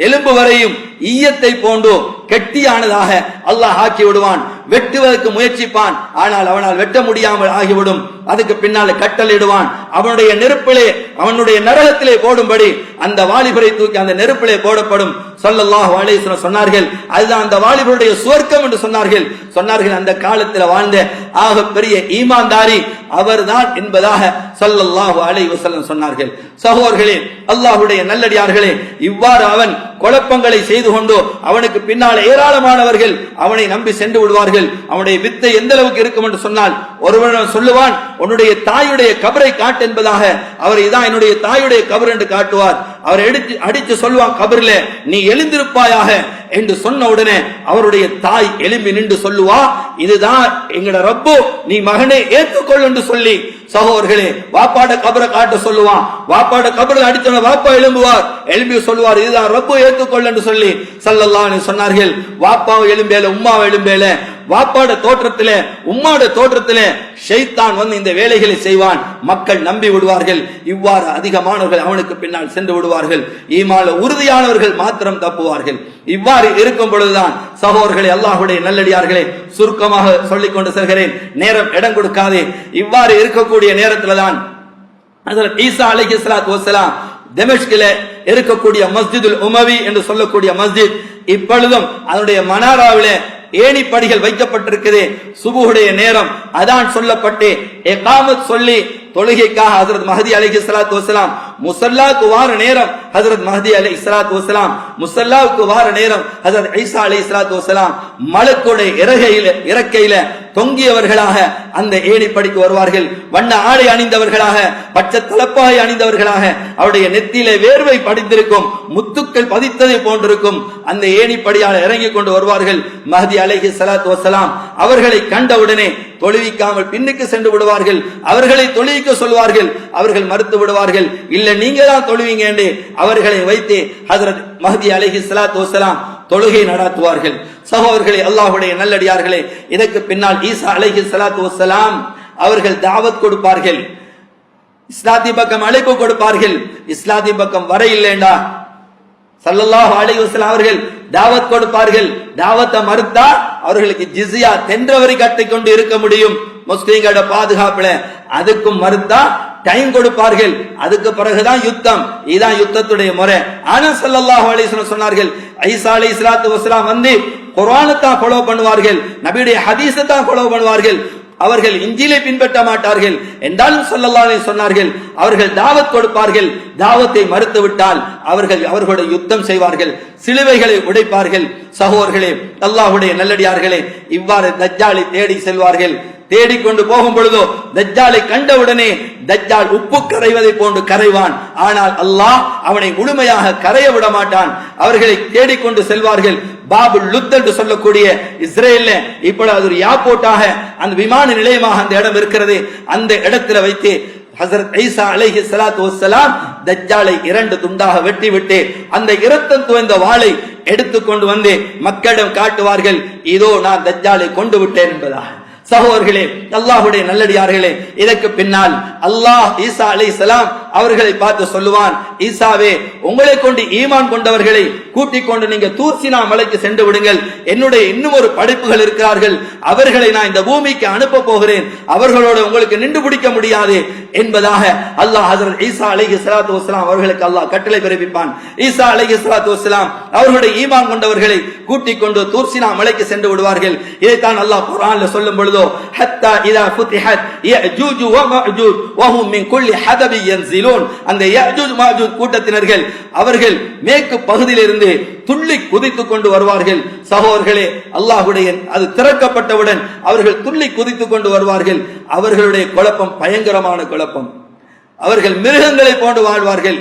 எலும்பு வரையும் ஈயத்தை போன்று கெட்டியானதாக அல்லாஹ் ஆக்கி விடுவான். வெட்டுவதற்கு முயற்சிப்பான், ஆனால் அவனால் வெட்ட முடியாமல் ஆகிவிடும். அதுக்கு பின்னால கட்டளையிடுவான், அவனுடைய நெருப்பிலே அவனுடைய நரகத்திலே போடும்படி அந்த வாலிபரை தூக்கி அந்த நெருப்பிலே போடப்படும். ஸல்லல்லாஹு அலைஹி வஸல்லம் சொன்னார்கள், அதுதான் அந்த வாலிபருடைய சுவர்க்கம் என்று சொன்னார்கள். அந்த காலத்தில் வாழ்ந்த ஆக பெரிய ஈமான்தாரி அவர்தான் என்பதாக ஸல்லல்லாஹு அலைஹி வஸல்லம் சொன்னார்கள். சகோதரர்களே, அல்லாஹ்வுடைய நல்லடியார்களே, இவ்வாறு அவன் குழப்பங்களை செய்து கொண்டு அவனுக்கு பின்னால் ஏராளமானவர்கள் அவனை நம்பி சென்று விடுவார்கள். அவனுடைய வித்தை எந்த அளவுக்கு இருக்கும் என்று சொன்னால், ஒருவன் சொல்லுவான், உன்னுடைய தாயுடைய கபரை காட்டு என்பதாக. அவர் இதான் என்னுடைய தாயுடைய கபர் என்று காட்டுவார். அவர் அடித்து சொல்லுவான், கபரில் நீ எழுந்திருப்பாயாக என்று சொன்ன உடனே அவருடைய தாய் எழும்பி நின்று சொல்லுவா, இதுதான் எங்கட ரப்பு, நீ மகனை ஏற்றுக்கொள் என்று சொல்லி. சகோதரர்களே, வாப்பாட கபரை காட்ட சொல்லுவான். வாப்பாட கபரை அடித்தவன வாப்பா எழும்புவார். எழும்பி சொல்லுவார், இதுதான் ரப்பு, ஏற்றுக்கொள் என்று சொல்லி ஸல்லல்லாஹு அலைஹி சொன்னார்கள். வாப்பாவை எழும்பேல, உம்மாவை எழும்பேல, வாப்பாட தோற்றத்திலே உம்மாட தோற்றத்திலே ஷைத்தான் வந்து இந்த வேலைகளை செய்வான். மக்கள் நம்பி விடுவார்கள். இவ்வாறு அதிகமானவர்கள் அவனுக்கு பின்னால் சென்று விடுவார்கள். ஈமான்ல உறுதியானவர்கள் மாத்திரம் தப்புவார்கள். இவ்வாறு இருக்கும் பொழுதுதான் சகோதரர்களே, அல்லாஹ்வுடைய நல்லடியார்களே, சுருக்கமாக சொல்லிக் கொண்டு செல்கிறேன், நேரம் இடம் கொடுக்காதே. இவ்வாறு இருக்கக்கூடிய நேரத்தில் தான் ஹஜ்ரத் ஈசா அலைஹிஸ்ஸலாத்து வஸ்ஸலாம் தமஸ்கிலே இருக்கக்கூடிய மஸ்ஜிதுல் உமவி என்று சொல்லக்கூடிய மஸ்ஜித் இப்பொழுதும் அதனுடைய மனாராவிலே ஏணிப்படிகள் வைக்கப்பட்டிருக்குது. சுபுஹுடைய நேரம் அதான் சொல்லப்பட்டு இகாமத் சொல்லி தொழுகைக்காக ஹஜ்ரத் மஹதி அலைஹிஸ்ஸலாத்து வஸ்ஸலாம் முஸல்லாவுக்கு வார நேரம் ஹஜ்ரத் மஹதி அலைஹிஸ்ஸலாத்து வஸ்ஸலாம் முஸல்லாவுக்கு வார நேரம் ஹஜ்ரத் ஈசா அலைஹிஸ்ஸலாத்து வஸ்ஸலாம் மலக்குடைய இறக்கையில தொங்கியவர்களாக அந்த ஏணிப்படிக்கு வருவார்கள். வண்ண ஆடை அணிந்தவர்களாக, பச்சை தலப்பாகை அணிந்தவர்களாக, அவருடைய நெத்தியிலே வேர்வை படித்திருக்கும், முத்துக்கள் பதித்ததை போன்றிருக்கும் அந்த ஏணிப்படியால் இறங்கி கொண்டு வருவார்கள். மஹதி அலைஹிஸ்ஸலாத்து வஸ்ஸலாம் அவர்களை கண்டவுடனே தொழுவிக்காமல் பின்னுக்கு சென்று விடுவார்கள். அவர்களை தொழுவிக்க சொல்வார்கள். அவர்கள் மறுத்து விடுவார்கள். இல்ல நீங்க தான் தொழுவீங்க என்று அவர்களை வைத்து ஹஜ்ரத் மஹதி அலைஹிஸ்ஸலாத்து வஸ்ஸலாம் தொழுகை நடத்துவார்கள். சகோதரர்களே, அல்லாஹ்வுடைய நல்லடியார்களே, இதற்கு பின்னால் ஈசா அலைஹிஸ்ஸலாத்து வஸ்ஸலாம் அவர்கள் தாவத் கொடுப்பார்கள். இஸ்லாத்தின் பக்கம் அழைப்பு கொடுப்பார்கள். இஸ்லாத்தின் பக்கம் வர இல்லைண்டா ஸல்லல்லாஹு அலைஹி வஸல்லம் அவர்கள் தாவத் கொடுப்பார்கள். தாவத்தை மறுத்தா அவர்களுக்கு ஜிஸியா தென்றவரை கட்டிக் கொண்டு இருக்க முடியும் முஸ்லிம்களோட பாதுகாப்புல. அதுக்கும் மறுத்தா டைம் கொடுப்பார்கள். அதுக்கு பிறகுதான் யுத்தம். இதுதான் யுத்தத்துடைய முறை. ஆனா ஸல்லல்லாஹு அலைஹி வஸல்லம் சொன்னார்கள், ஈசா அலைஹிஸ்ஸலாத்து வஸ்ஸலாம் வந்து குர்ஆனை தான் ஃபாலோ பண்ணுவார்கள், நபியுடைய ஹதீஸை தான் ஃபாலோ பண்ணுவார்கள், அவர்கள் இஞ்சிலை பின்பற்ற மாட்டார்கள் என்றாலும் ஸல்லல்லாஹு அலைஹி சொன்னார்கள். அவர்கள் தாவத் கொடுப்பார்கள். தாவத்தை மறுத்து விட்டால் அவர்களுடைய யுத்தம் செய்வார்கள், சிலுவைகளை உடைப்பார்கள். சகோதரர்களே, அல்லாஹ்வுடைய நல்லடியார்களே, இவ்வாறு தஜ்ஜாலை தேடி செல்வார்கள். தேடிக்கொண்டு போகும் பொழுதோ தஜ்ஜாலை கண்டவுடனே தஜ்ஜால் உப்பு கரைவதை போன்று கரைவான். ஆனால் அல்லாஹ் அவனை முழுமையாக கரைய விட மாட்டான். அவர்களை தேடிக்கொண்டு செல்வார்கள். பாபுல் லுத் என்று சொல்லக்கூடிய இஸ்ரேல்ல இப்பொழுது அது ஒரு ஏர்போர்ட்டாக, அந்த விமான நிலையமாக அந்த இடம் இருக்கிறது. அந்த இடத்துல வைத்து ஹஜ்ரத் ஈசா அலைஹிஸ்ஸலாத்து வஸ்ஸலாம் தஜ்ஜாலை 2 துண்டாக வெட்டி விட்டு அந்த இரத்தம் துவைந்த வாளை எடுத்துக்கொண்டு வந்து மக்களிடம் காட்டுவார்கள், இதோ நான் தஜ்ஜாலை கொண்டு விட்டேன் என்பதாக. சகோதரர்களே, அல்லாஹ்வுடைய நல்லடியார்களே, இதற்கு பின்னால் அல்லாஹ் ஈசா அலைஹிஸ்ஸலாம் அவர்களை பார்த்து சொல்லுவான், ஈசாவே, உங்களை கொண்டு ஈமான் கொண்டவர்களை கூட்டிக் கொண்டு நீங்க தூர்சினா மலைக்கு சென்று விடுங்கள். என்னுடைய இன்னும் ஒரு படைப்புகள் இருக்கிறார்கள், அவர்களை நான் இந்த பூமிக்கு அனுப்ப போகிறேன், அவர்களோட உங்களுக்கு நின்று பிடிக்க முடியாது என்பதாக அல்லாஹ் ஹஜ்ரத் ஈசா அலைஹிஸ்ஸலாத்து வஸ்ஸலாம் அவர்களுக்கு அல்லாஹ் கட்டளை பிறப்பிப்பான். ஈசா அலைஹிஸ்ஸலாத்து வஸ்ஸலாம் அவர்களுடைய ஈமான் கொண்டவர்களை கூட்டிக் கொண்டு தூர்சினா மலைக்கு சென்று விடுவார்கள். இதைத்தான் அல்லாஹ் குர்ஆன்ல சொல்லும் பொழுதோ, ஹத்தா இதா ஃபுதிஹத் யஜூஜ் வ மஅஜூஜ் வஹும் மின் குல்லி ஹதபி யன்ஸிலூன், அந்த யஜூஜ் மஅஜூஜ் கூட்டத்தினர்கள் அவர்கள் மேற்கு பகுதியிலிருந்து துள்ளி குதித்துக் கொண்டு வருவார்கள். சகோதரர்களே, அல்லாஹ்வுடைய அது திறக்கப்பட்டவுடன் அவர்கள் துள்ளி குதித்துக் கொண்டு வருவார்கள். அவர்களுடைய குழப்பம் பயங்கரமான குழப்பம். அவர்கள் மிருகங்களை போன்று வாழ்வார்கள்.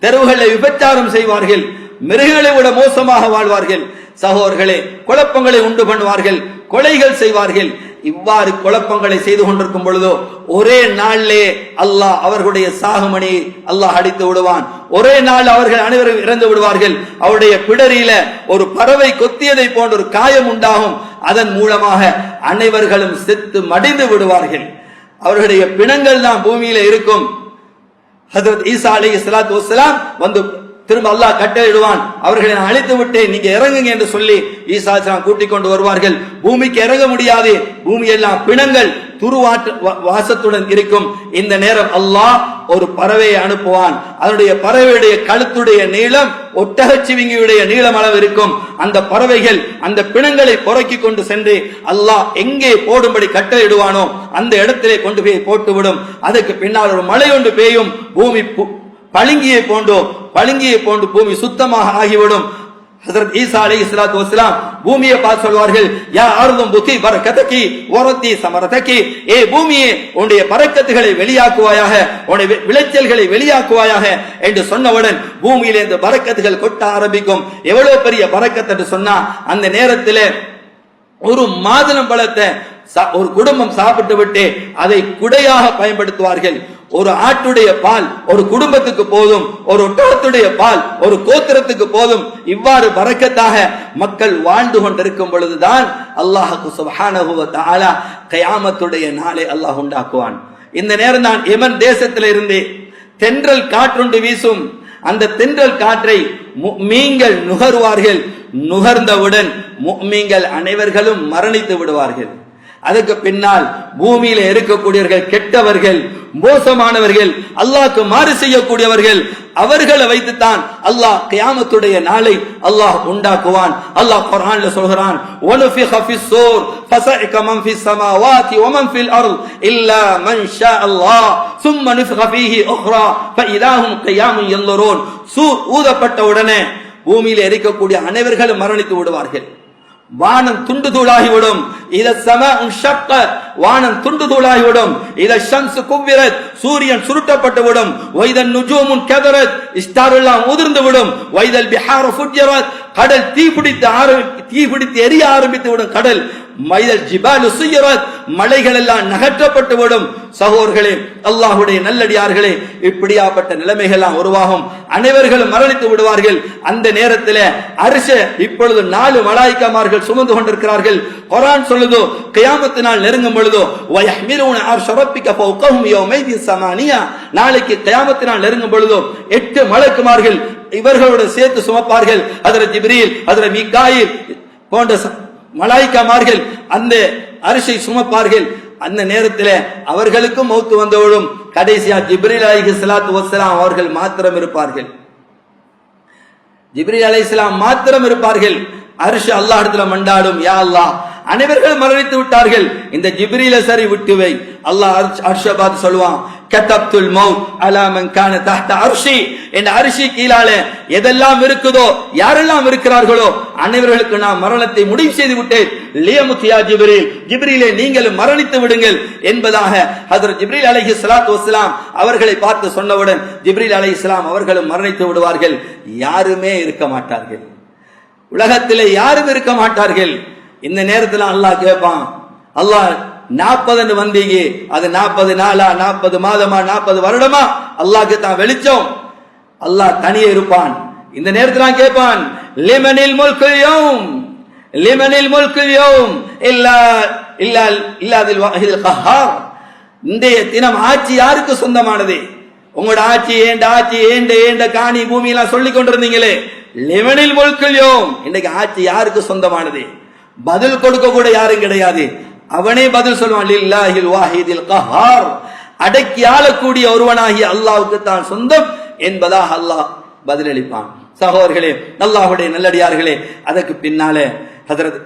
தெருவுகளை விபச்சாரம் செய்வார்கள். மிருகங்களை விட மோசமாக வாழ்வார்கள். சகோதரர்களே, குழப்பங்களை உண்டு பண்ணுவார்கள், கொலைகள் செய்வார்கள். இவ்வாறு குழப்பங்களை செய்து கொண்டிருக்கும் பொழுதோ ஒரே நாளிலே அல்லாஹ் அவர்களுடைய சாகுமணி அல்லாஹ் அடித்து விடுவான். ஒரே நாள் அவர்கள் அனைவரும் இறந்து விடுவார்கள். அவருடைய பிடரியில ஒரு பறவை கொத்தியதை போன்ற ஒரு காயம் உண்டாகும். அதன் மூலமாக அனைவர்களும் செத்து மடிந்து விடுவார்கள். அவர்களுடைய பிணங்கள் தான் பூமியில இருக்கும். ஹஜ்ரத் ஈசா அலைஹிஸ்ஸலாத்து வஸ்ஸலாம் வந்து திரும்ப அல்லாஹ் கட்டளையிடுவான், அவர்களை நான் அழைத்து விட்டேன், நீங்க இறங்குங்க என்று சொல்லி ஈசா அலைஹிஸ்ஸலாம் கூட்டிக் கொண்டு வருவார்கள். பூமிக்கு இறங்க முடியாது. பூமி எல்லாம் பிணங்கள் துருவாற்று வாசத்துடன் இருக்கும். இந்த நேரம் அல்லாஹ் ஒரு பறவையை அனுப்புவான். அதனுடைய பறவையுடைய கழுத்துடைய நீளம் ஒட்டகச்சிவிங்கியுடைய நீளம் அளவு இருக்கும். அந்த பறவைகள் அந்த பிணங்களை பொறுக்கி கொண்டு சென்று அல்லாஹ் எங்கே போடும்படி கட்டளையிடுவானோ அந்த இடத்திலே கொண்டு போய் போட்டுவிடும். அதுக்கு பின்னால் ஒரு மழை ஒன்று பெய்யும். பூமி பளிங்கியை போன்று பூமி சுத்தமாக ஆகிவிடும். ஹஜ்ரத் ஈசா அலைஹிஸ்ஸலாத்து வஸ்ஸலாம் பூமியை பார்த்து சொல்வார்கள், யா அர்தும் புகி பரக்கதகி வரதி சமரதகி, ஏ பூமியே, உன்னுடைய பரக்கத்துகளை வெளியாக்குவாயாக, உன்னுடைய விளைச்சல்களை வெளியாக்குவாயாக என்று சொன்னவுடன் பூமியிலே இந்த பரக்கத்துகள் கொட்ட ஆரம்பிக்கும். எவ்வளவு பெரிய பரக்கத் என்று சொன்னா, அந்த நேரத்தில் ஒரு மாதுளம் பழத்தை ஒரு குடும்பம் சாப்பிட்டு விட்டு அதை குடையாக பயன்படுத்துவார்கள். ஒரு ஆட்டுடைய பால் ஒரு குடும்பத்துக்கு போதும், ஒரு ஒட்டகத்துடைய பால் ஒரு கோத்திரத்துக்கு போதும். இவ்வாறு பரக்கத்தாக மக்கள் வாழ்ந்து கொண்டிருக்கும் பொழுதுதான் அல்லாஹ் சுப்ஹானஹு வ தஆலா கியாமத்துடைய நாளை அல்லாஹ் உண்டாக்குவான். இந்த நேரம் தான் யமன் தேசத்திலிருந்து தென்றல் காற்றுண்டு வீசும். அந்த தென்றல் காற்றை முஃமின்கள் நுகர்வார்கள். நுகர்ந்தவுடன் முஃமின்கள் அனைவர்களும் மரணித்து விடுவார்கள். அதுக்கு பின்னால் பூமியில இருக்கக்கூடியவர்கள் கெட்டவர்கள், மோசமானவர்கள், அல்லாஹ்க்கு மாறு செய்யக்கூடியவர்கள், அவர்களை வைத்துத்தான் அல்லாஹ் கியாமத்துடைய நாளை அல்லாஹ் உண்டாக்குவான். அல்லாஹ் குர்ஆன்ல சொல்கிறான், வனுஃபிக ஃபிஸ்ஸூர் ஃபஸஇக மன் ஃபிஸ் ஸமாவாதி வ மன் ஃபில் அர்ض் இல்லா மன் ஷா அல்லாஹ் ثم نفخ فيه اخرى فاذا هم قيام ينظرون. சூர் ஊதப்பட்ட உடனே பூமியில இருக்கக்கூடிய அனைவர்களும் மரணித்து விடுவார்கள். வானம் துண்டு தூளாகிவிடும். இத ஸமாஉ ஷக்க, வானம் துண்டு தூளாகிவிடும். இத ஷம்சு குவ்விரத், சூரியன் சுருட்டப்பட்டு விடும். வைதன் நுஜூமு கதரத், ஸ்டாரெல்லாம் உதிர்ந்து விடும். வைதல் பிஹாரு ஃபுஜ்ஜரத், கடல் தீப்பிடித்து எரிய ஆரம்பித்து விடும். கடல் மைதல் ஜிபாலு சுய்யரத், மலைகள் எல்லாம் நகற்றப்பட்டு விடும். சகோதரர்களே, அல்லாஹ்வுடைய நல்லடியார்களே, இப்படியாப்பட்ட நிலைமைகள் எல்லாம் உருவாகும். அனைவர்களும் மரணித்து விடுவார்கள். அந்த நேரத்தில் அர்ஷ இப்பொழுது 4 மலாயிக்காமார்கள் சுமந்து கொண்டிருக்கிறார்கள். குர்ஆன் சொல்லுதோ, கியாமத்து நாள் நெருங்கும் பொழுதோ வயஹ்மிலூன அர்ஷ ரப்பிக ஃபௌகஹும் யௌமைதின் ஸமானியா, நாளைக்கு கியாமத்து நாள் நெருங்கும் பொழுதோ 8 மலக்குமார்கள் இவர்களோடு சேர்த்து சுமப்பார்கள். ஹஜ்ரத் ஜிப்ரீல், ஹஜ்ரத் மீகாயில் போன்ற மலாயிக்காமார்கள் அந்த அரிசை சுமப்பார்கள். அந்த நேரத்தில் அவர்களுக்கும் மௌத்து வந்துவிடும். கடைசியா ஜிப்ரீல் அலைஹிஸ்ஸலாத்து வஸ்ஸலாம் அவர்கள் மாத்திரம் இருப்பார்கள். ஜிப்ரீல் அலைஹிஸ்ஸலாம் மாத்திரம் இருப்பார்கள். அரிஷ் அல்லாஹ் இடத்துல மண்டாடும், யா அல்லாஹ் அனைவர்கள் மரணித்து விட்டார்கள், இந்த ஜிப்ரீல சரி விட்டு வை. அல்லாஹ் அர்ஷ பார்த்து சொல்லுவான், கதப்துல் மௌத் அலா மன் கான தஹ்த அர்ஷி, என் அரிசி கீழால எதெல்லாம் இருக்குதோ, யாரெல்லாம் இருக்கிறார்களோ அனைவர்களுக்கு நான் மரணத்தை முடிவு செய்து விட்டேன். லியமுத்தியா ஜிப்ரீல், ஜிப்ரீலே நீங்களும் மரணித்து விடுங்கள் என்பதாக ஹஜ்ரத் ஜிப்ரீல் அலைஹிஸ்ஸலாத்து வஸ்ஸலாம் அவர்களை பார்த்து சொன்னவுடன் ஜிப்ரீல் அலைஹிஸ்ஸலாம் அவர்களும் மரணித்து விடுவார்கள். யாருமே இருக்க மாட்டார்கள், உலகத்திலே யாரும் இருக்க மாட்டார்கள். இந்த நேரத்தில் அல்லாஹ் கேட்பான், அல்லாஹ் 40 வந்தீங்க, அது 40 நாளா, 40 மாதமா, 40 வருடமா? அல்லாஹ்க்கு தான் வெளிச்சம். அல்லாஹ் தனியே இருப்பான். இந்த நேரத்தில் கேட்பான், லிமனில் முல்குல் யௌம், லிமனில் முல்குல் யௌம் இல்லா இல்லா இல்லாதில் வாஹிதுல் கஹ்ஹார். இன்றைய தினம் ஆட்சி யாருக்கு சொந்தமானது? உங்களோட ஆட்சி ஏண்ட ஆட்சி, ஏண்ட காணி பூமி எல்லாம் சொல்லிக் கொண்டிருந்தீங்களே, லிமனில் முல்குல் யௌம், இன்னைக்கு ஆட்சி யாருக்கு சொந்தமானது? பதில் கொடுக்க கூட யாரும் கிடையாது. அவனே பதில் சொல்வான், லில்லாஹில் வாஹிதில் கஹ்ஹார், அடக்கி ஆளக்கூடிய ஒருவனாகிய அல்லாஹ்வுக்கு தான் சொந்தம் என்பதாக அல்லாஹ் பதிலளிப்பான். சகோதரர்களே, அல்லாஹ்வுடைய நல்லடியார்களே, அதற்கு பின்னாலே ஹஜ்ரத்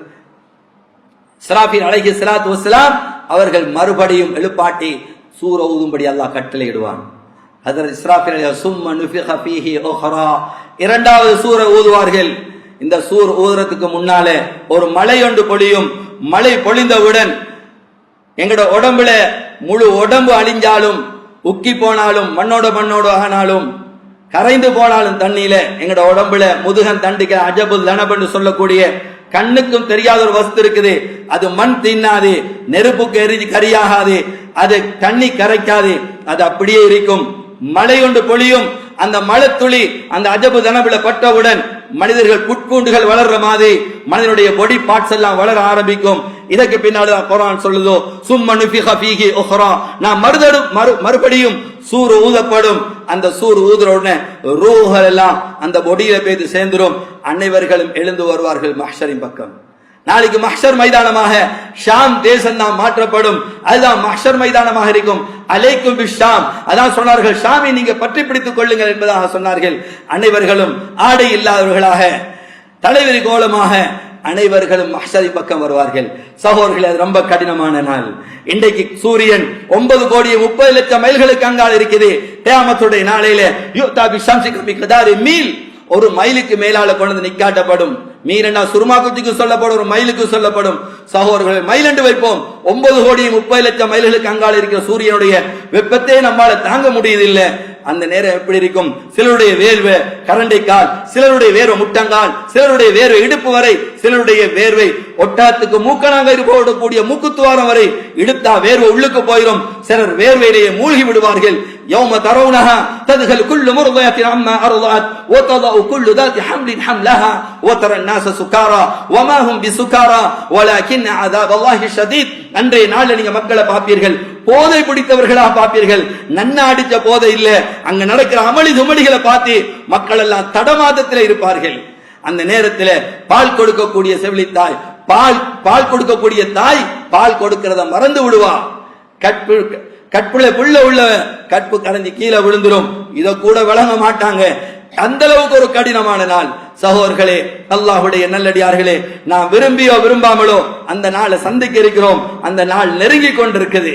இஸ்ராஃபீல் அலைஹிஸ்ஸலாத்து வஸ்ஸலாம் அவர்கள் மறுபடியும் எழுப்பாட்டி சூர ஊதும்படி அல்லாஹ் கட்டளையிடுவான். ஹஜ்ரத் இஸ்ராஃபீல் சும்ம நுஃபிக ஃபீஹி உக்ரா, இரண்டாவது சூர ஊதுவார்கள். இந்த சூர் ஊதுறதுக்கு முன்னாலே ஒரு மழை ஒன்று பொழியும். மழை பொழிந்தவுடன் எங்களோட உடம்புல முழு உடம்பு அழிஞ்சாலும், உக்கி போனாலும், மண்ணோட ஆனாலும், கரைந்து போனாலும் தண்ணியில எங்களோட உடம்புல முதுகன் தண்டிக்க அஜபுல் லனபன்னு சொல்லக்கூடிய கண்ணுக்கும் தெரியாத ஒரு வஸ்து இருக்குது. அது மண் தின்னாது, நெருப்புக்கு எரிஞ்சு கரியாகாது, அது தண்ணி கரைக்காது, அது அப்படியே இருக்கும். மழை ஒன்று பொழியும். அந்த மழை துளி அந்த அஜபு தனபுல பட்டவுடன் மனிதர்கள் புட்பூண்டுகள் வளர்ற மாதிரி மனிதனுடைய பொடி பார்ட்ஸ் எல்லாம் வளர ஆரம்பிக்கும். இதற்கு பின்னாடி குர்ஆன் சொல்லுதோ, சும்ம நுஃபிக ஃபீஹி உக்ரா, நான் மறுபடியும் சூர் ஊதப்படும். அந்த சூர் ஊதுற உடனே ரூஹல் எல்லாம் அந்த பொடியில போய் சேர்ந்துரும். அனைவர்களும் எழுந்து வருவார்கள் மஹ்ஷரின் பக்கம். நாளைக்கு மஹ்ஷர் மைதானமாக ஷாம் தேசம் தான் மாற்றப்படும். அதுதான் மஹ்ஷர் மைதானமாக இருக்கும். அலைக்கும் பிஷாம், அதான் சொன்னார்கள், ஷாமை நீங்க பற்றி பிடித்துக் கொள்ளுங்கள் என்பதாக சொன்னார்கள். அனைவர்களும் ஆடை இல்லாதவர்களாக, தலைவிரி கோலமாக அனைவர்களும் மஹ்ஷரின் பக்கம் வருவார்கள். சகோதரர்களே, அது ரொம்ப கடினமான நாள். இன்றைக்கு சூரியன் 9,30,00,000 மைல்களுக்கு அங்கால் இருக்குது. கியாமத்துடைய நாளையில யுக்தா பிஷம்ஸி பிகதாரி மீல், ஒரு மைலுக்கு மேலால கொண்டு நிக்காட்டப்படும். மீறனா சுருமா குத்திக்கு சொல்லப்படும், ஒரு மைலுக்கு சொல்லப்படும். சகோதரர்களை மைல் என்று வைப்போம். 9,30,00,000 மைல்களுக்கு அங்கால இருக்கிற சூரியனுடைய வெப்பத்தை நம்மால தாங்க முடியதில்லை. அந்த நேரம் எப்படி இருக்கும்? சிலருடைய வேர்வை கரண்டைக்கால், சிலருடைய வேர்வை முட்டங்கால், சிலருடைய வேர்வை இடுப்பு வரை, சிலருடைய வேர்வை ஒட்டாத்துக்கு மூக்கணாங்க போடக்கூடிய மூக்குத்துவாரம் வரை இழுத்தா வேர்வை உள்ளுக்கு போயிடும். சிலர் வேர்வையிலேயே மூழ்கி விடுவார்கள். யௌம தரவுனஹா தத்ஹல் குல்லு முர்தியத்தின் அம்மா அர்தஅத் வ ததஉ குல்லு ذات حمل حملها وترى الناس سكارى وما هم بسكارى ولكن عذاب الله شديد. அன்றைய நாளில் நீங்க மக்களை பார்ப்பீர்கள், போதை பிடித்தவர்களாக பார்ப்பீர்கள். நன்னா அடிச்ச போதை இல்ல, அங்க நடக்கிற அமளி துமளிகளை பார்த்து மக்கள் எல்லாம் தடமாதத்தில் இருப்பார்கள். அந்த நேரத்தில் பால் கொடுக்கக்கூடிய செவிலித்தாய், பால் கொடுக்கக்கூடிய தாய் பால் கொடுக்கிறத மறந்து விடுவா. கற்புல புள்ள உள்ள கற்பு கரைஞ்சி கீழே விழுந்துரும். இத கூட விளங்க மாட்டாங்க. அந்த அளவுக்கு ஒரு கடினமான நாள். சகோதரர்களே, அல்லாஹ்வுடைய நல்லடியார்களே, நாம் விரும்பியோ விரும்பாமலோ அந்த நாளை சந்திக்க இருக்கிறோம். அந்த நாள் நெருங்கி கொண்டிருக்குது.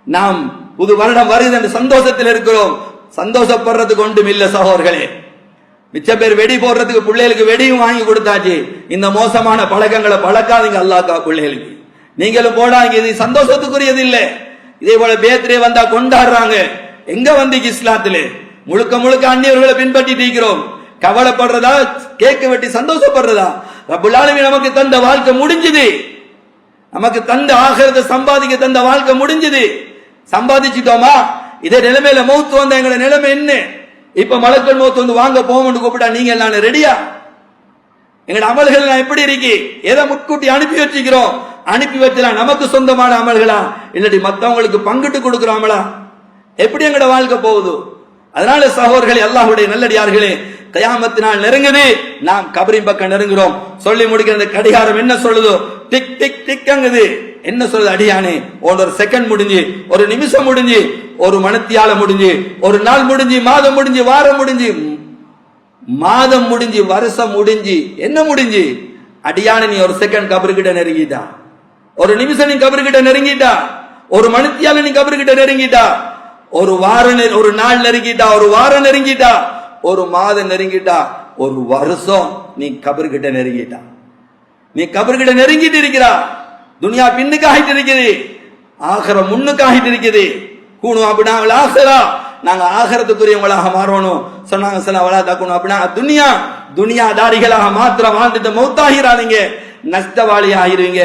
நாம் புது வருடம் வருது என்ற சந்தோஷத்தில் இருக்கிறோம். சந்தோஷப்படுறதுக்கு ஒன்றும் இல்ல சகோதரர்களே. மிச்ச பேர் வெடி போடுறதுக்கு பிள்ளைகளுக்கு வெடியும் வாங்கி கொடுத்தாச்சு. இந்த மோசமான பழக்கங்களை பழக்காதீங்க. அல்லாஹ்க்கா பிள்ளைகளுக்கு நீங்களும் போடாங்க. இது சந்தோஷத்துக்குரியது இல்ல. இதே போல பேத்ரே வந்தா கொண்டாடுறாங்க. எங்க வந்து இஸ்லாத்துல முழுக்க முழுக்க அந்நியர்களை பின்பற்றிட்டு இருக்கிறோம். கவலைப்படுறதா, கேட்க வெட்டி சந்தோஷப்படுறதா? ரப்புல் ஆலமீன் நமக்கு தந்த வாழ்க்கை முடிஞ்சது. நமக்கு தந்த ஆகிரத்தை சம்பாதிக்க தந்த வாழ்க்கை முடிஞ்சது. சம்பாதிச்சுட்டோமா? இதே நிலைமையில மௌத்து வந்த எங்களோட நிலைமை என்ன? இப்ப மலக்குள் மௌத்து வந்து வாங்க போவோம்னு கூப்பிட்டா நீங்க எல்லாம் ரெடியா? எங்களோட அமல்கள் எப்படி இருக்கு? எதை முன்கூட்டி அனுப்பி வச்சுக்கிறோம்? அனுப்பி வச்சலாம் நமக்கு சொந்தமான அமல்களா இல்லாட்டி மத்தவங்களுக்கு பங்கிட்டு கொடுக்கிறோம்களா? எப்படி எங்களோட வாழ்க்கை போகுது? அதனால சகோதரர்களே, அல்லாஹ்வுடைய நல்லடியார்களே, கயாமத்தினால் நெருங்குது. நாம் கபரின் பக்கம் நெருங்குறோம். சொல்லி முடிக்கிற அந்த கடிகாரம் என்ன சொல்லுதோ? டிக் டிக் டிக்ங்குது. என்ன சொல்லுது? அடியானே, ஒரு செகண்ட் முடிஞ்சு, ஒரு நிமிஷம் முடிஞ்சு, ஒரு மணித்தியால முடிஞ்சு, ஒரு நாள் முடிஞ்சு, மாதம் முடிஞ்சு, வாரம் முடிஞ்சு, மாதம் முடிஞ்சு, வருஷம் முடிஞ்சு, என்ன முடிஞ்சு? அடியான நீ ஒரு செகண்ட் கபருக்கிட்ட நெருங்கிட்டா, ஒரு நிமிஷம் நீ கபருக்கிட்ட நெருங்கிட்டா, ஒரு மணித்தியால நீ கபருக்கிட்ட நெருங்கிட்டா, ஒரு வாரம், ஒரு நாள் நெருங்கிட்டா, ஒரு வாரம் நெருங்கிட்டா, ஒரு மாதம் நெருங்கிட்டா, ஒரு வருஷம் நீ கபருக்கிட்ட நெருங்கிட்டா. நீ கபருக்கிட்ட நெருங்கிட்டு இருக்கிறா. துனியா பின்னுக்கு ஆகிட்டு இருக்குது, ஆகிரம் முன்னுக்கு ஆகிட்டு இருக்குது. கூணு அப்படின்னா ஆகிரா, நாங்க ஆகிரத்துக்குரியவங்களாக மாறணும் சொன்னாங்க. அப்படின்னா துனியா துனியாதாரிகளாக மாத்திரம் வாழ்ந்துட்டு மௌத்தாகிறாதீங்க, நஷ்டவாளி ஆகிருவீங்க.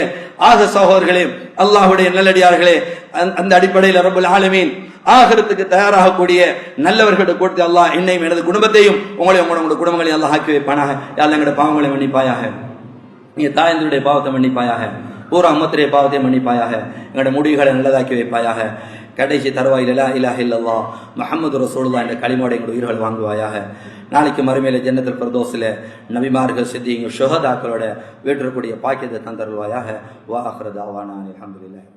ஆக சகோதரர்களே, அல்லாஹ்வுடைய நல்லடியார்களே, அந்த அடிப்படையில் ரப்புல் ஆலமீன் ஆகிரத்துக்கு தயாராகக்கூடிய நல்லவர்களை கொடுத்து அல்லாஹ் என்னையும் எனது குடும்பத்தையும் உங்களையும் உங்களோட குடும்பங்களையும் அல்லாஹ் ஆக்கி வைப்பானாக. யாரெல்லாம் எங்களோட பாவங்களை மன்னிப்பாயாக, நீங்க தாயந்தருடைய பாவத்தை மன்னிப்பாயாக, பூரா அம்மத்துடைய பாவத்தை மன்னிப்பாயாக, எங்களோட முடிவுகளை நல்லதாக்கி வைப்பாயாக. கடைசி தருவாயில் லா இலாஹ இல்லல்லாஹ் முஹம்மது ரசூலுல்லாஹ் என்ற கலிமாவோட எங்களுடைய உயிர்கள் வாங்குவாயாக. நாளைக்கு மறுமையில ஜன்னத்துல் ஃபிர்தௌஸில் நபிமார்கள், சித்திகள், ஷுஹதாக்களோட வீட்டிற்குரிய பாக்கியத்தை தந்தருள்வாயாக. வா ஆகிரு தஅவானா அல்ஹம்துலில்லாஹ்.